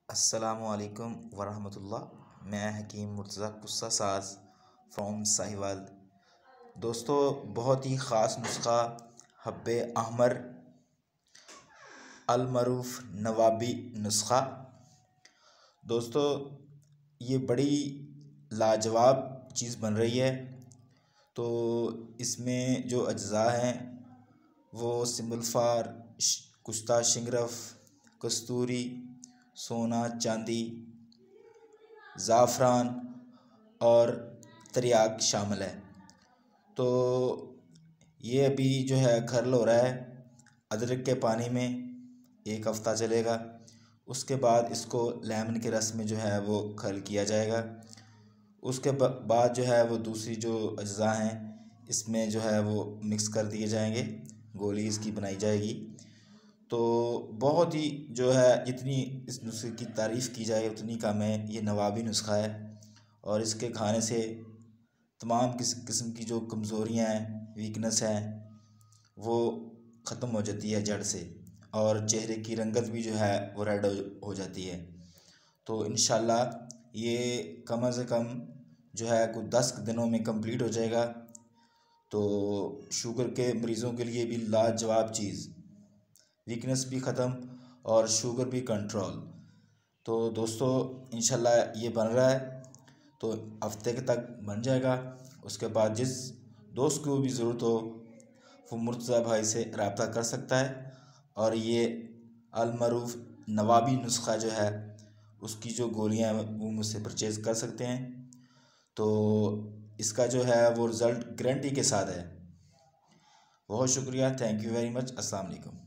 अस्सलामुअलैकुम वरहमतुल्लाह। मैं हकीम मुर्तज़ा कुस्सा साज फ्रॉम साहिवाल। दोस्तों, बहुत ही ख़ास नुस्खा हब्बे अहमर अलमरूफ़ नवाबी नुस्खा। दोस्तों, ये बड़ी लाजवाब चीज़ बन रही है। तो इसमें जो अज्ज़ा हैं वो सिंबलफार, कुश्ता शिंगरफ, कस्तूरी, सोना चांदी, ज़ाफ़रान और तरियाक शामिल है। तो ये अभी जो है खरल हो रहा है अदरक के पानी में, 1 हफ़्ता चलेगा। उसके बाद इसको लेमन के रस में जो है वो खरल किया जाएगा। उसके बाद जो है वो दूसरी जो अज्ज़ा हैं इसमें जो है वो मिक्स कर दिए जाएंगे, गोली इसकी बनाई जाएगी। तो बहुत ही जो है जितनी इस नुस्खे की तारीफ़ की जाए उतनी कम है। ये नवाबी नुस्खा है और इसके खाने से तमाम किस्म की जो कमज़ोरियाँ हैं, वीकनेस हैं, वो ख़त्म हो जाती है जड़ से, और चेहरे की रंगत भी जो है वो रेड हो जाती है। तो इंशाल्लाह ये कम से कम जो है कुछ 10 दिनों में कंप्लीट हो जाएगा। तो शुगर के मरीज़ों के लिए भी लाजवाब चीज़, वीकनेस भी ख़त्म और शुगर भी कंट्रोल। तो दोस्तों, इंशाल्लाह ये बन रहा है तो हफ्ते के तक बन जाएगा। उसके बाद जिस दोस्त को भी ज़रूरत हो वो मुर्तज़ा भाई से रब्ता कर सकता है और ये अलमरूफ़ नवाबी नुस्खा जो है उसकी जो गोलियां हैं वो मुझसे परचेज़ कर सकते हैं। तो इसका जो है वो रिज़ल्ट गारंटी के साथ है। बहुत शुक्रिया, थैंक यू वेरी मच। अस्सलाम वालेकुम।